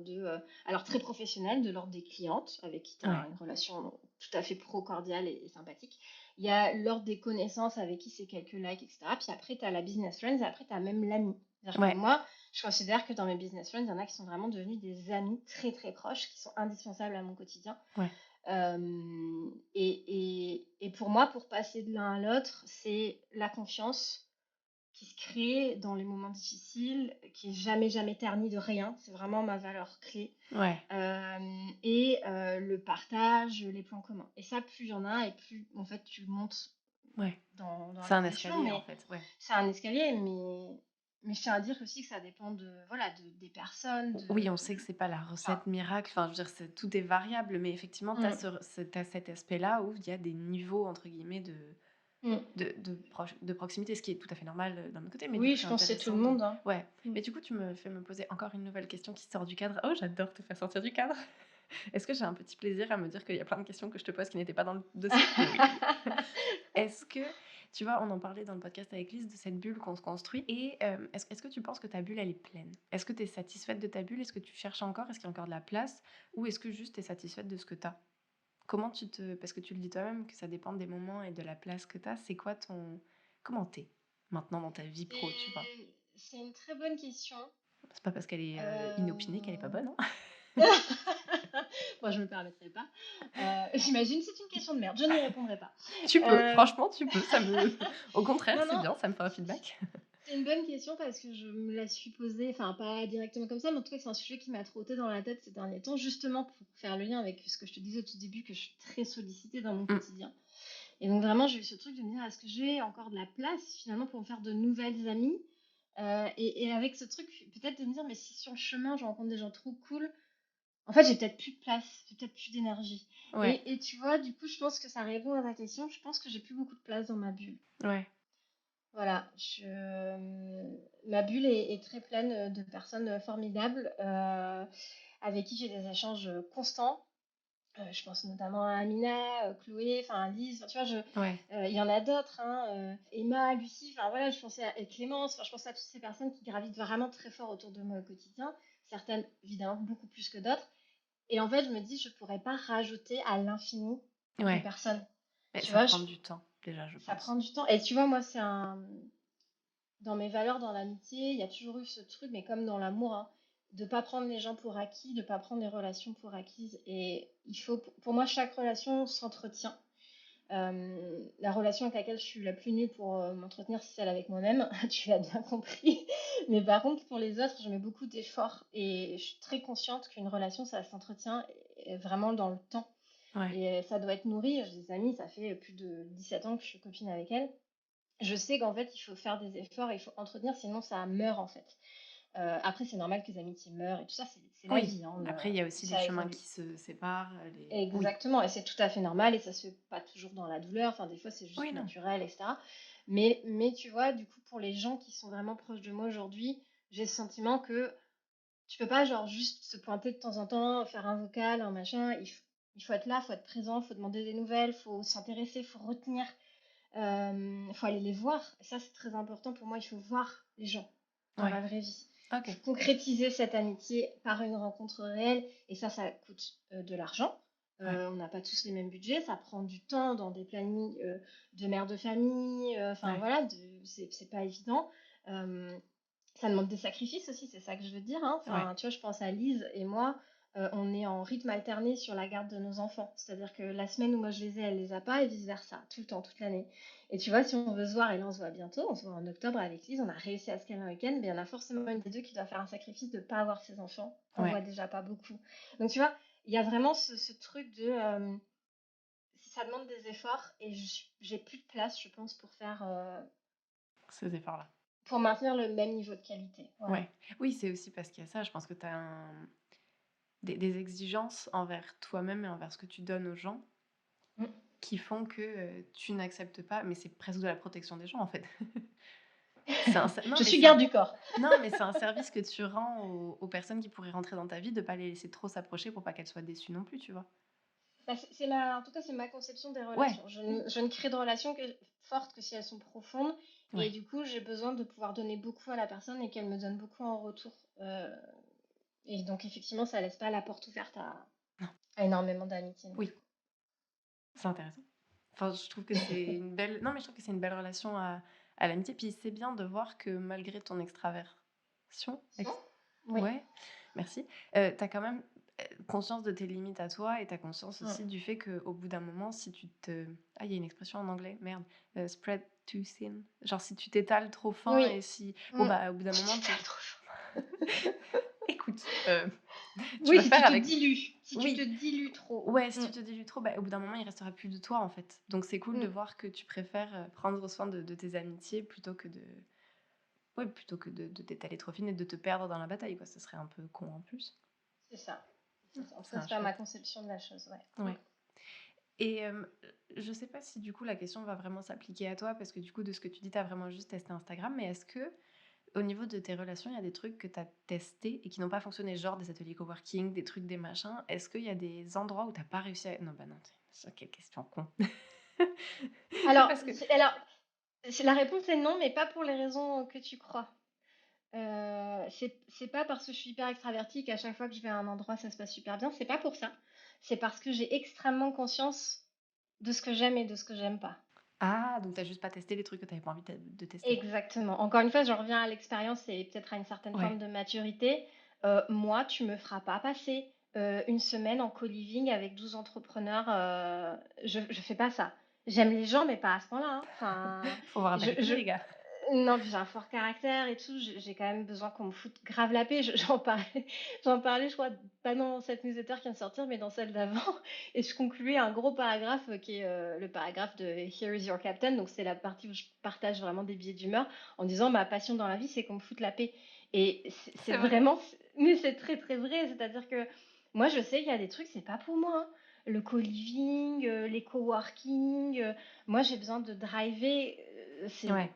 Speaker 2: alors très professionnel, de l'ordre des clientes, avec qui tu as
Speaker 1: ouais,
Speaker 2: une relation tout à fait pro, cordiale et sympathique. Il y a l'ordre des connaissances avec qui c'est quelques likes, etc. Puis après, tu as la business friends et après, tu as même l'ami. C'est-à-dire que
Speaker 1: Ouais,
Speaker 2: moi, je considère que dans mes business friends, il y en a qui sont vraiment devenus des amis très très proches, qui sont indispensables à mon quotidien.
Speaker 1: ouais,
Speaker 2: Et pour moi, pour passer de l'un à l'autre, c'est la confiance qui se crée dans les moments difficiles, qui est jamais, jamais ternie de rien. C'est vraiment ma valeur clé.
Speaker 1: ouais,
Speaker 2: Le partage, les plans communs. Et ça, plus il y en a, et plus en fait tu montes
Speaker 1: ouais.
Speaker 2: dans
Speaker 1: C'est un
Speaker 2: les échelons.
Speaker 1: escalier en
Speaker 2: Mais
Speaker 1: fait, ouais.
Speaker 2: c'est un escalier, mais je tiens à dire aussi que ça dépend voilà, des personnes,
Speaker 1: Oui, on sait que c'est pas la
Speaker 2: enfin,
Speaker 1: recette miracle, enfin, je veux dire, tout est variable, mais effectivement, tu as,
Speaker 2: mm,
Speaker 1: cet aspect-là où il y a des niveaux, entre guillemets,
Speaker 2: mm.
Speaker 1: de proximité, ce qui est tout à fait normal d'un autre côté, mais du
Speaker 2: Oui,
Speaker 1: coup,
Speaker 2: je
Speaker 1: c'est
Speaker 2: pense que c'est tout le
Speaker 1: intéressant de...
Speaker 2: monde, hein.
Speaker 1: Ouais,
Speaker 2: Mm.
Speaker 1: mais du coup, tu me fais me poser encore une nouvelle question qui sort du cadre. Oh, j'adore te faire sortir du cadre. Est-ce que j'ai un petit plaisir à me dire qu'il y a plein de questions que je te pose qui n'étaient pas dans le dossier? Oui. Est-ce que, tu vois, on en parlait dans le podcast avec Lise de cette bulle qu'on se construit. Et est-ce que tu penses que ta bulle, elle est pleine? Est-ce que tu es satisfaite de ta bulle? Est-ce que tu cherches encore? Est-ce qu'il y a encore de la place? Ou est-ce que juste tu es satisfaite de ce que tu as? Comment tu te... Parce que tu le dis toi-même que ça dépend des moments et de la place que tu as. C'est quoi ton... Comment t'es maintenant dans ta vie pro, tu vois?
Speaker 2: C'est une très bonne question.
Speaker 1: C'est pas parce qu'elle est inopinée qu'elle est pas
Speaker 2: Euh,
Speaker 1: bonne, hein.
Speaker 2: Moi, je me permettrai pas. J'imagine, c'est une question de merde. Je n'y répondrai pas.
Speaker 1: Tu peux,
Speaker 2: Euh,
Speaker 1: franchement, tu peux. Ça me... Au contraire,
Speaker 2: Non,
Speaker 1: c'est
Speaker 2: non,
Speaker 1: bien, ça me fait un feedback.
Speaker 2: c'est une bonne question parce que je me la suis posée, enfin pas directement comme ça, mais en tout cas c'est un sujet qui m'a trotté dans la tête ces derniers temps, justement pour faire le lien avec ce que je te disais au tout début, que je suis très sollicitée dans mon
Speaker 1: Mm.
Speaker 2: quotidien. Et donc vraiment j'ai eu ce truc de me dire, est-ce que j'ai encore de la place finalement pour me faire de nouvelles amies. Et avec ce truc, peut-être de me dire, mais si sur le chemin je rencontre des gens trop cool, en fait j'ai peut-être plus de place, j'ai peut-être plus d'énergie.
Speaker 1: Ouais,
Speaker 2: Et tu vois, du coup je pense que ça répond à ta question, je pense que j'ai plus beaucoup de place dans ma bulle.
Speaker 1: ouais,
Speaker 2: Voilà, ma bulle est très pleine de personnes formidables avec qui j'ai des échanges constants. Je pense notamment à Amina, Chloé, enfin Lise, enfin, tu vois,
Speaker 1: ouais,
Speaker 2: il y en a d'autres, hein, Emma, Lucie, enfin voilà, je pensais à et Clémence, enfin, je pense à toutes ces personnes qui gravitent vraiment très fort autour de moi au quotidien, certaines évidemment beaucoup plus que d'autres. Et en fait, je me dis, je pourrais pas rajouter à l'infini de
Speaker 1: ouais.
Speaker 2: personnes.
Speaker 1: Mais
Speaker 2: Tu
Speaker 1: ça
Speaker 2: vois,
Speaker 1: prend du temps, déjà, je
Speaker 2: ça prend
Speaker 1: pense.
Speaker 2: du temps. Et tu vois, moi, dans mes valeurs, dans l'amitié, il y a toujours eu ce truc, mais comme dans l'amour, hein, de pas prendre les gens pour acquis, de pas prendre les relations pour acquises. Et il faut, pour moi, chaque relation s'entretient. La relation avec laquelle je suis la plus nulle pour m'entretenir, c'est celle avec moi-même, tu l'as bien compris. Mais par contre, pour les autres, je mets beaucoup d'efforts et je suis très consciente qu'une relation, ça s'entretient vraiment dans le temps.
Speaker 1: Ouais,
Speaker 2: Et ça doit être nourri. J'ai des amis, ça fait plus de 17 ans que je suis copine avec elles. Je sais qu'en fait, il faut faire des efforts, il faut entretenir, sinon ça meurt en fait. Après, c'est normal que les amitiés meurent et tout ça, c'est la
Speaker 1: oui.
Speaker 2: vie, hein,
Speaker 1: Après, il y a aussi les
Speaker 2: ça
Speaker 1: chemins
Speaker 2: évolue.
Speaker 1: qui se séparent. Oui.
Speaker 2: Exactement, et c'est tout à fait normal et ça se fait pas toujours dans la douleur, enfin des fois c'est juste
Speaker 1: Oui, non.
Speaker 2: naturel, etc. Mais tu vois, du coup, pour les gens qui sont vraiment proches de moi aujourd'hui, j'ai ce sentiment que tu peux pas genre juste se pointer de temps en temps, faire un vocal, un machin, il faut être là, il faut être présent, il faut demander des nouvelles, il faut s'intéresser, il faut retenir. Faut aller les voir. Et ça, c'est très important pour moi. Il faut voir les gens dans
Speaker 1: Ouais.
Speaker 2: la vraie vie. Il
Speaker 1: Ok.
Speaker 2: faut concrétiser cette amitié par une rencontre réelle. Et ça coûte de l'argent.
Speaker 1: Ouais.
Speaker 2: On n'a pas tous les mêmes budgets. Ça prend du temps dans des plannings de mère de famille. Enfin,
Speaker 1: Ouais.
Speaker 2: voilà, c'est pas évident. Euh, Ça demande des sacrifices aussi, c'est ça que je veux dire, hein.
Speaker 1: Ouais.
Speaker 2: Enfin, tu vois, je pense à Lise et moi, on est en rythme alterné sur la garde de nos enfants. C'est-à-dire que la semaine où moi je les ai, elle les a pas, et vice-versa, tout le temps, toute l'année. Et tu vois, si on veut se voir, et là on se voit bientôt, on se voit en octobre avec Lise, on a réussi à se caler un week-end, mais il y en a forcément une des deux qui doit faire un sacrifice de ne pas avoir ses enfants, qu'on
Speaker 1: Ouais.
Speaker 2: voit déjà pas beaucoup. Donc tu vois, il y a vraiment ce truc de... ça demande des efforts, et j'ai plus de place, je pense,
Speaker 1: Ces efforts-là.
Speaker 2: pour maintenir le même niveau de qualité. Voilà.
Speaker 1: Ouais. Oui, c'est aussi parce qu'il y a ça. Je pense que tu as des exigences envers toi-même et envers ce que tu donnes aux gens
Speaker 2: Mm.
Speaker 1: qui font que tu n'acceptes pas, mais c'est presque de la protection des gens en fait. Non,
Speaker 2: Je
Speaker 1: mais
Speaker 2: suis garde du corps.
Speaker 1: non, mais c'est un service que tu rends aux personnes qui pourraient rentrer dans ta vie, de pas les laisser trop s'approcher pour pas qu'elles soient déçues non plus, tu vois.
Speaker 2: Bah, en tout cas, c'est ma conception des
Speaker 1: Ouais,
Speaker 2: relations. Je ne crée de relations fortes que si elles sont profondes. Et
Speaker 1: ouais.
Speaker 2: du coup, j'ai besoin de pouvoir donner beaucoup à la personne et qu'elle me donne beaucoup en retour. Et donc, effectivement, ça laisse pas la porte ouverte
Speaker 1: Non,
Speaker 2: à énormément d'amitié.
Speaker 1: oui, c'est intéressant. Enfin, je trouve que c'est une belle non, mais je trouve que c'est une belle relation à l'amitié. Puis c'est bien de voir que malgré ton extraversion
Speaker 2: Non?
Speaker 1: ex
Speaker 2: Oui.
Speaker 1: ouais, merci, tu as quand même, conscience de tes limites à toi et tu as conscience
Speaker 2: Mm.
Speaker 1: aussi du fait qu'au bout d'un moment, si tu te ah, il y a une expression en anglais, merde, spread too thin. Genre si tu t'étales trop fin
Speaker 2: Oui.
Speaker 1: et si bon,
Speaker 2: Mm.
Speaker 1: bah, au bout d'un
Speaker 2: Tu
Speaker 1: moment,
Speaker 2: t'étales
Speaker 1: tu
Speaker 2: trop.
Speaker 1: écoute, tu
Speaker 2: Oui,
Speaker 1: vas
Speaker 2: si tu
Speaker 1: faire
Speaker 2: te
Speaker 1: avec
Speaker 2: dilues. Si tu te
Speaker 1: oui.
Speaker 2: dilues trop.
Speaker 1: Ouais, si
Speaker 2: Mm.
Speaker 1: tu te dilues trop, bah, au bout d'un moment, il restera plus de toi, en fait. Donc c'est cool de
Speaker 2: Mm.
Speaker 1: voir que tu préfères, prendre soin de tes amitiés plutôt que de ouais, plutôt que de t'étaler trop fine et de te perdre dans la bataille, quoi. Ce serait un peu con en plus.
Speaker 2: C'est ça. C'est ça. En tout
Speaker 1: C'est
Speaker 2: cas,
Speaker 1: un
Speaker 2: c'est pas ma
Speaker 1: chouette.
Speaker 2: conception de la chose. Ouais. Mm.
Speaker 1: Ouais. Et je sais pas si du coup la question va vraiment s'appliquer à toi parce que du coup de ce que tu dis, tu as vraiment juste testé Instagram, mais est-ce que au niveau de tes relations, il y a des trucs que tu as testés et qui n'ont pas fonctionné, genre des ateliers coworking, des trucs, des machins? Est-ce qu'il y a des endroits où tu pas réussi à non, bah, non, quelle question con. Mais
Speaker 2: Alors,
Speaker 1: parce que
Speaker 2: la réponse est non, mais pas pour les raisons que tu crois. C'est pas parce que je suis hyper extravertie qu'à chaque fois que je vais à un endroit, ça se passe super bien. C'est pas pour ça. C'est parce que j'ai extrêmement conscience de ce que j'aime et de ce que j'aime pas.
Speaker 1: ah, donc t'as juste pas testé les trucs que t'avais pas envie de tester.
Speaker 2: Exactement. Encore une fois, je reviens à l'expérience et peut-être à une certaine forme
Speaker 1: Ouais.
Speaker 2: de maturité. Moi, tu me feras pas passer une semaine en co-living avec 12 entrepreneurs. Je fais pas ça. J'aime les gens, mais pas à ce point-là, hein. Enfin,
Speaker 1: Faut voir
Speaker 2: je,
Speaker 1: avec eux,
Speaker 2: je,
Speaker 1: les gars.
Speaker 2: non, puis j'ai un fort caractère et tout. J'ai quand même besoin qu'on me foute grave la paix. J'en parlais, je crois, pas dans cette newsletter qui vient de sortir, mais dans celle d'avant. Et je concluais un gros paragraphe qui est le paragraphe de Here is your captain. Donc, c'est la partie où je partage vraiment des billets d'humeur en disant ma passion dans la vie, c'est qu'on me foute la paix. Et c'est
Speaker 1: C'est vrai.
Speaker 2: vraiment, mais c'est très, très vrai. C'est-à-dire que moi, je sais qu'il y a des trucs, c'est pas pour moi, hein. Le co-living, les coworking, moi, j'ai besoin de driver. C'est
Speaker 1: Ouais.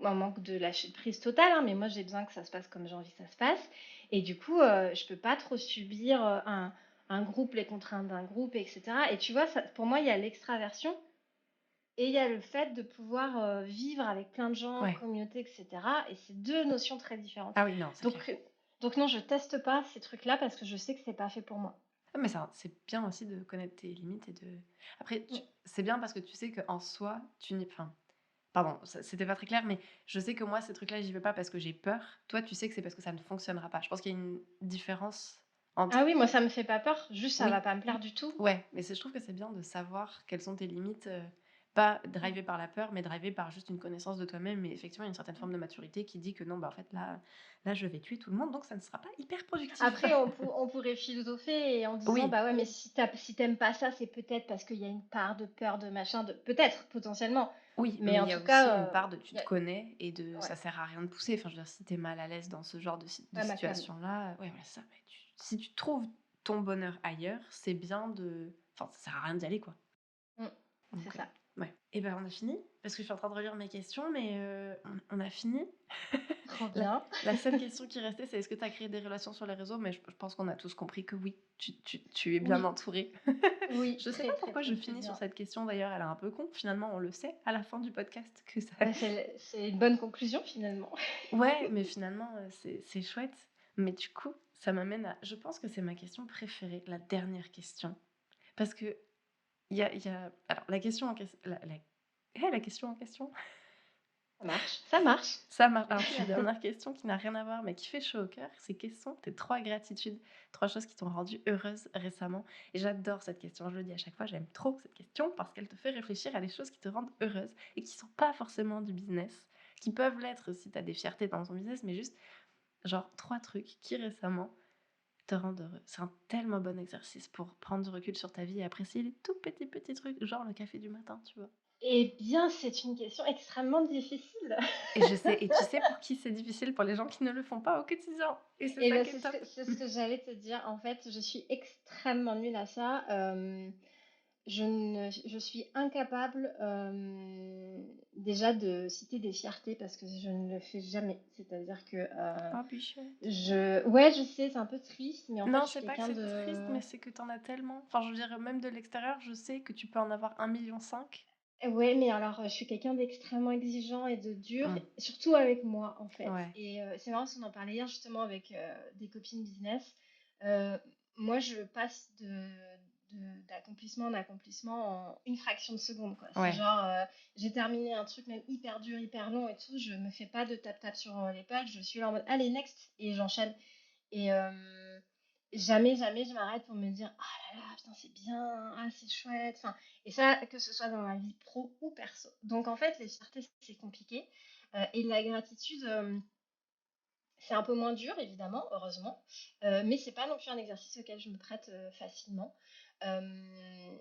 Speaker 2: un manque de lâcher de prise totale, hein, mais moi j'ai besoin que ça se passe comme j'ai envie que ça se passe. Et du coup, je peux pas trop subir un groupe, les contraintes d'un groupe, etc. Et tu vois, ça, pour moi, il y a l'extraversion et il y a le fait de pouvoir vivre avec plein de gens,
Speaker 1: Ouais.
Speaker 2: communauté, etc. Et c'est deux notions très différentes.
Speaker 1: Ah oui, non, c'est clair.
Speaker 2: Donc, donc non, je teste pas ces trucs-là parce que je sais que c'est pas fait pour moi.
Speaker 1: Ah, mais ça, c'est bien aussi de connaître tes limites et de. Après,
Speaker 2: Mm.
Speaker 1: c'est bien parce que tu sais qu'en soi, tu n'y. Enfin, pardon, c'était pas très clair, mais je sais que moi, ces trucs-là, j'y vais pas parce que j'ai peur. Toi, tu sais que c'est parce que ça ne fonctionnera pas. Je pense qu'il y a une différence
Speaker 2: Ah
Speaker 1: entre.
Speaker 2: oui, moi ça me fait pas peur, juste ça va
Speaker 1: Oui,
Speaker 2: pas me plaire du tout.
Speaker 1: ouais, mais je trouve que c'est bien de savoir quelles sont tes limites, pas
Speaker 2: Mm.
Speaker 1: drivé par la peur, mais drivé par juste une connaissance de toi-même et effectivement une certaine forme de maturité qui dit que non, bah en fait là je vais tuer tout le monde, donc ça ne sera pas hyper productif.
Speaker 2: Après, on pourrait philosopher et en disant,
Speaker 1: Oui,
Speaker 2: bah ouais, mais si t'aimes pas ça, c'est peut-être parce qu'il y a une part de peur, de machin, de peut-être, potentiellement.
Speaker 1: oui,
Speaker 2: Mais
Speaker 1: mais il
Speaker 2: en
Speaker 1: y a
Speaker 2: tout
Speaker 1: aussi
Speaker 2: cas,
Speaker 1: une part de tu
Speaker 2: y a-
Speaker 1: te connais et de
Speaker 2: ouais,
Speaker 1: ça sert à rien de pousser. Enfin, je veux dire, si t'es mal à l'aise dans ce genre de
Speaker 2: pas ma cam.
Speaker 1: situation-là, ouais, voilà, ça. Mais si tu trouves ton bonheur ailleurs, c'est bien de. Enfin, ça sert à rien d'y aller, quoi.
Speaker 2: Mm, c'est
Speaker 1: Donc,
Speaker 2: ça.
Speaker 1: ouais. Et ben, on a fini, parce que je suis en train de relire mes questions, mais on a fini.
Speaker 2: Trop
Speaker 1: La,
Speaker 2: bien.
Speaker 1: la seule question qui restait, c'est est-ce que tu as créé des relations sur les réseaux? Mais je pense qu'on a tous compris que oui, tu es bien
Speaker 2: Oui,
Speaker 1: entouré.
Speaker 2: oui,
Speaker 1: Je sais pas
Speaker 2: très, très,
Speaker 1: pourquoi je
Speaker 2: très, très
Speaker 1: finis sur
Speaker 2: bien.
Speaker 1: cette question d'ailleurs, elle est un peu con. Finalement, on le sait à la fin du podcast que ça.
Speaker 2: Bah, c'est une bonne conclusion finalement.
Speaker 1: Ouais, mais finalement, c'est chouette. Mais du coup, ça m'amène à. Je pense que c'est ma question préférée, la dernière question. Parce que il y a. Alors, la question en question. La question en question.
Speaker 2: Ça marche, ça marche.
Speaker 1: Ça marche. Alors,
Speaker 2: Merci.
Speaker 1: la dernière question qui n'a rien à voir, mais qui fait chaud au cœur, c'est quelles sont tes 3 gratitudes, 3 choses qui t'ont rendue heureuse récemment? Et j'adore cette question, je le dis à chaque fois, j'aime trop cette question parce qu'elle te fait réfléchir à des choses qui te rendent heureuse et qui sont pas forcément du business, qui peuvent l'être si tu as des fiertés dans ton business, mais juste genre 3 trucs qui récemment te rendent heureux. C'est un tellement bon exercice pour prendre du recul sur ta vie et apprécier les tout petits trucs, genre le café du matin, tu vois?
Speaker 2: Eh bien, c'est une question extrêmement difficile.
Speaker 1: Et je sais, et tu sais pour qui c'est difficile? Pour les gens qui ne le font pas au quotidien. Et c'est
Speaker 2: Et
Speaker 1: ça
Speaker 2: ben,
Speaker 1: qui est top.
Speaker 2: c'est ce que j'allais te dire. En fait, je suis extrêmement nulle à ça. Je suis incapable déjà de citer des fiertés parce que je ne le fais jamais. C'est-à-dire que
Speaker 1: Oh, bichette.
Speaker 2: ouais, je sais, c'est un peu triste, mais en fait,
Speaker 1: Non,
Speaker 2: je suis
Speaker 1: c'est pas que
Speaker 2: quelqu'un
Speaker 1: c'est triste,
Speaker 2: de,
Speaker 1: mais c'est que t'en as tellement. Enfin, je veux dire, même de l'extérieur, je sais que tu peux en avoir 1,5 million.
Speaker 2: ouais, mais alors, je suis quelqu'un d'extrêmement exigeant et de dur,
Speaker 1: Mm.
Speaker 2: surtout avec moi, en fait.
Speaker 1: Ouais.
Speaker 2: Et c'est marrant parce qu'on en parlait hier justement avec des copines business. Euh, Moi, je passe d'accomplissement en accomplissement en une fraction de seconde, quoi. C'est
Speaker 1: Ouais.
Speaker 2: genre, j'ai terminé un truc même hyper dur, hyper long et tout, je me fais pas de tap-tap sur l'épaule, je suis là en mode allez, next, et j'enchaîne. Et jamais, jamais je m'arrête pour me dire ah là là, putain, c'est bien, ah, c'est chouette. Enfin, et ça, que ce soit dans ma vie pro ou perso. Donc en fait, les fiertés, c'est compliqué. Et la gratitude, c'est un peu moins dur, évidemment, heureusement, mais c'est pas non plus un exercice auquel je me prête facilement. Euh,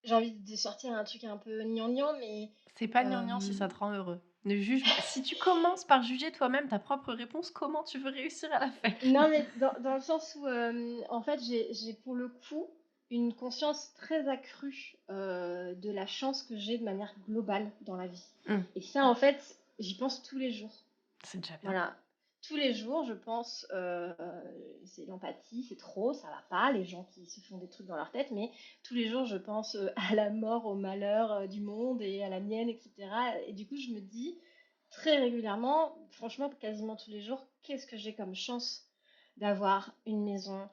Speaker 2: j'ai envie de sortir un truc un peu gnangnan, mais
Speaker 1: C'est pas gnangnan si
Speaker 2: euh,
Speaker 1: ça te rend heureux. Ne juge pas. Si tu commences par juger toi-même ta propre réponse, comment tu veux réussir à la faire?
Speaker 2: non, mais dans le sens où, en fait, j'ai pour le coup une conscience très accrue de la chance que j'ai de manière globale dans la vie.
Speaker 1: Hum,
Speaker 2: Et ça, en fait, j'y pense tous les jours.
Speaker 1: c'est déjà bien.
Speaker 2: Voilà. Tous les jours, je pense, c'est l'empathie, c'est trop, ça va pas, les gens qui se font des trucs dans leur tête, mais tous les jours, je pense à la mort, au malheur du monde et à la mienne, etc. Et du coup, je me dis très régulièrement, franchement, quasiment tous les jours, qu'est-ce que j'ai comme chance d'avoir une maison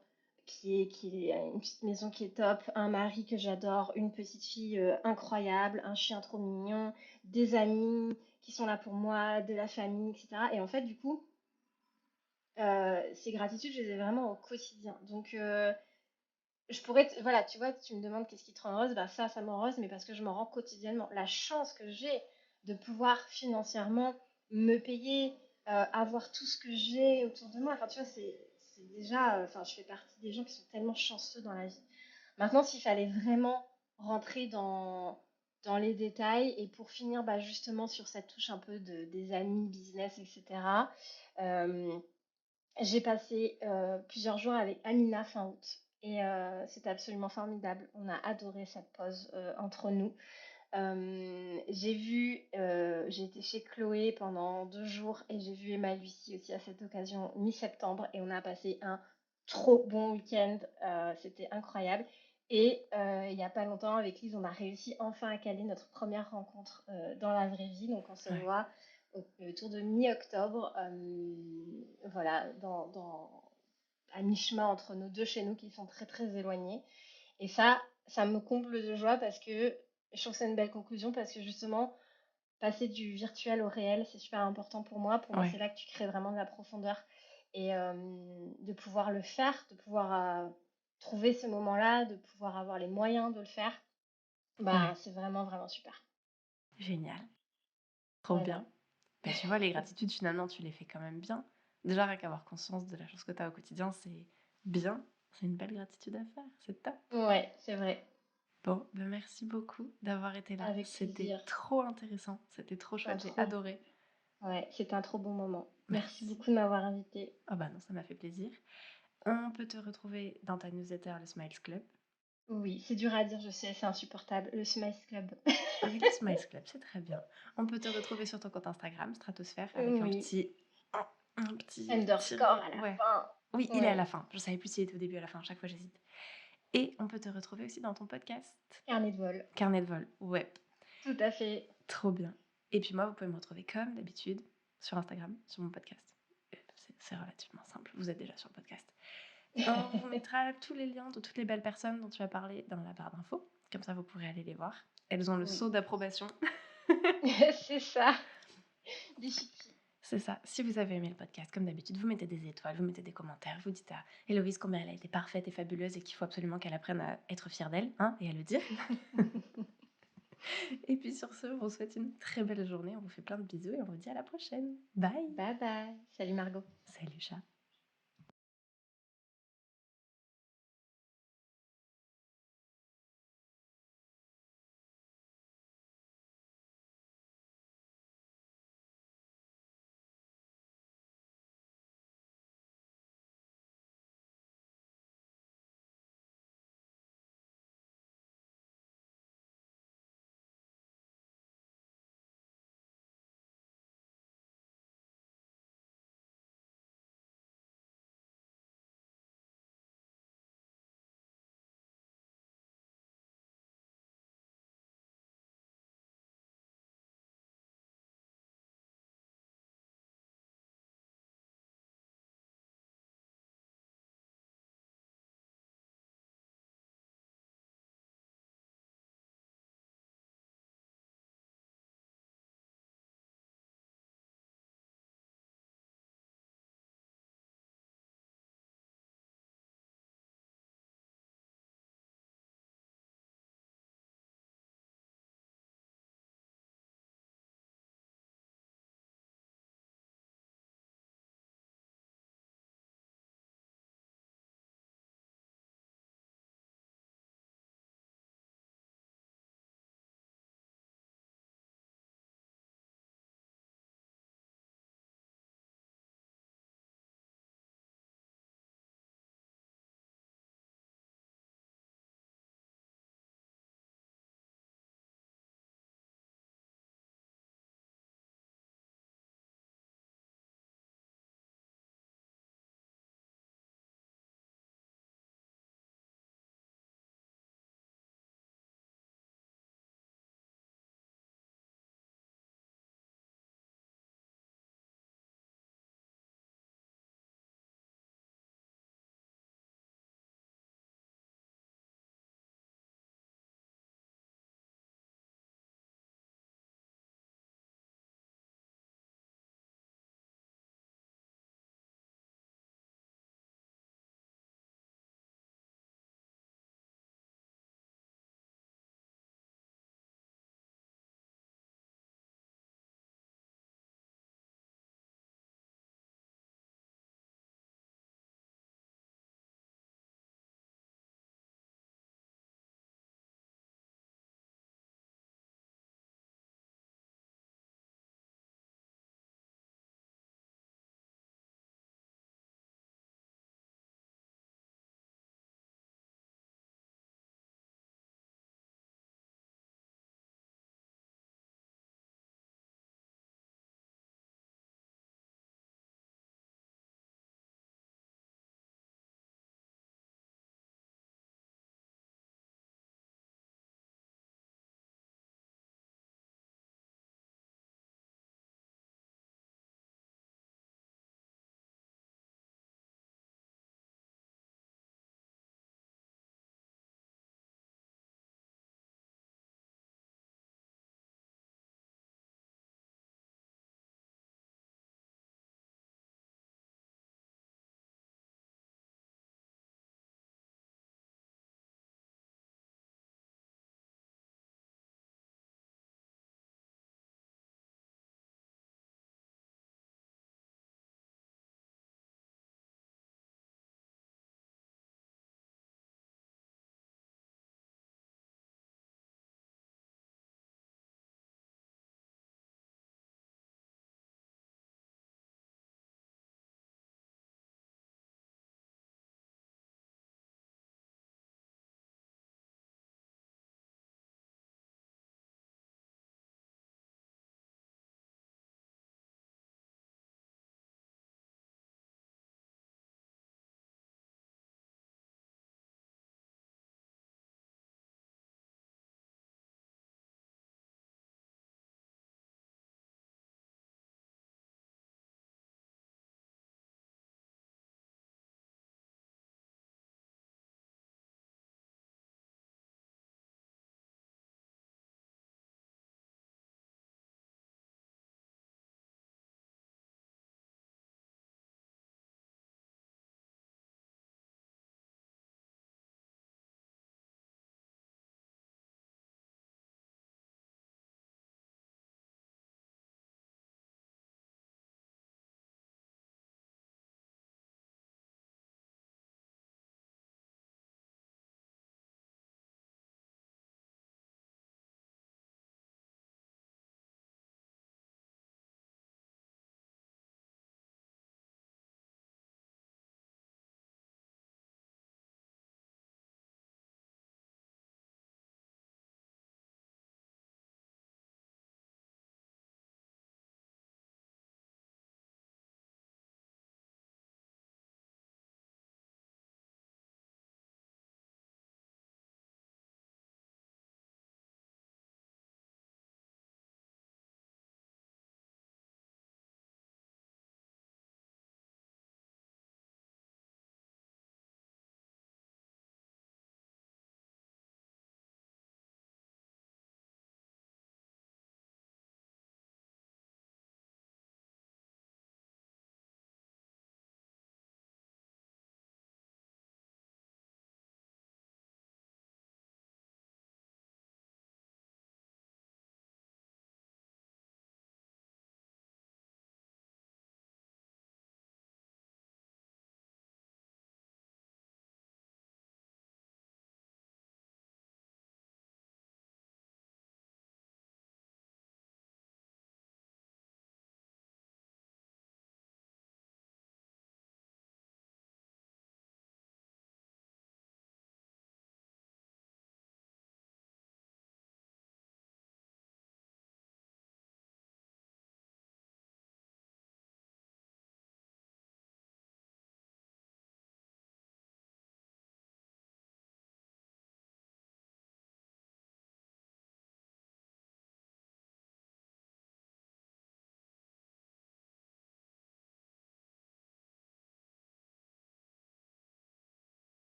Speaker 2: qui est une petite maison qui est top, un mari que j'adore, une petite fille incroyable, un chien trop mignon, des amis qui sont là pour moi, de la famille, etc. Et en fait, du coup, ces gratitudes, je les ai vraiment au quotidien. Donc, voilà, tu vois, tu me demandes qu'est-ce qui te rend heureuse, bah ça me rend heureuse, mais parce que je m'en rends quotidiennement. La chance que j'ai de pouvoir financièrement me payer, avoir tout ce que j'ai autour de moi, enfin, tu vois, c'est déjà, enfin, je fais partie des gens qui sont tellement chanceux dans la vie. Maintenant, s'il fallait vraiment rentrer dans les détails et pour finir bah, justement sur cette touche un peu des amis, business, etc., euh, j'ai passé plusieurs jours avec Amina fin août et c'était absolument formidable. On a adoré cette pause entre nous. J'ai été chez Chloé pendant 2 jours et j'ai vu Emma Lucie aussi à cette occasion mi-septembre et on a passé un trop bon week-end. C'était incroyable. Et il n'y a pas longtemps, avec Lise, on a réussi enfin à caler notre première rencontre dans la vraie vie. Donc on se
Speaker 1: Ouais.
Speaker 2: voit autour de mi-octobre, voilà, à mi-chemin entre nos deux chez nous qui sont très très éloignés. Et ça me comble de joie parce que je trouve que c'est une belle conclusion parce que justement, passer du virtuel au réel, c'est super important pour moi. Pour moi,
Speaker 1: Ouais.
Speaker 2: c'est là que tu crées vraiment de la profondeur. Et de pouvoir le faire, de pouvoir trouver ce moment-là, de pouvoir avoir les moyens de le faire, bah,
Speaker 1: Ouais.
Speaker 2: c'est vraiment, vraiment super.
Speaker 1: Génial. Trop
Speaker 2: Voilà.
Speaker 1: bien. Bah, tu vois, les gratitudes, finalement, tu les fais quand même bien. Déjà, rien qu'avoir conscience de la chose que tu as au quotidien, c'est bien. C'est une belle gratitude à faire. C'est top.
Speaker 2: Ouais, c'est vrai.
Speaker 1: Bon, bah, merci beaucoup d'avoir été là.
Speaker 2: Avec
Speaker 1: C'était
Speaker 2: plaisir.
Speaker 1: trop intéressant. C'était trop
Speaker 2: Un
Speaker 1: chouette. J'ai
Speaker 2: trop...
Speaker 1: adoré.
Speaker 2: Ouais, c'était un trop bon moment. Merci
Speaker 1: Merci.
Speaker 2: beaucoup de m'avoir invité.
Speaker 1: Ah bah non, ça m'a fait plaisir. On peut te retrouver dans ta newsletter, le Smiles Club.
Speaker 2: Oui, c'est dur à dire, je sais, c'est insupportable. Le Smiles Club.
Speaker 1: Oui, le Smiles Club, c'est très bien. On peut te retrouver sur ton compte Instagram, Stratosphère, avec un
Speaker 2: Oui,
Speaker 1: petit... Un petit
Speaker 2: underscore
Speaker 1: tiret.
Speaker 2: à la
Speaker 1: Ouais.
Speaker 2: fin.
Speaker 1: Oui, il est à la
Speaker 2: Ouais,
Speaker 1: fin. Je savais plus s'il était au début ou à la fin. À chaque fois, j'hésite. Et on peut te retrouver aussi dans ton podcast.
Speaker 2: carnet de vol.
Speaker 1: Carnet de vol. Ouais,
Speaker 2: Tout à fait.
Speaker 1: trop bien. Et puis moi, vous pouvez me retrouver comme d'habitude sur Instagram, sur mon podcast. C'est relativement simple. Vous êtes déjà sur le podcast. On vous mettra tous les liens de toutes les belles personnes dont tu as parlé dans la barre d'infos. Comme ça, vous pourrez aller les voir. Elles ont le
Speaker 2: Oui,
Speaker 1: sceau d'approbation.
Speaker 2: c'est ça. Des chiquis.
Speaker 1: C'est ça. Si vous avez aimé le podcast, comme d'habitude, vous mettez des étoiles, vous mettez des commentaires, vous dites à Héloïse combien elle a été parfaite et fabuleuse et qu'il faut absolument qu'elle apprenne à être fière d'elle, hein, et à le dire. Et puis sur ce, on vous souhaite une très belle journée, on vous fait plein de bisous et on vous dit à la prochaine. Bye.
Speaker 2: Bye bye. Salut Margot.
Speaker 1: Salut chat.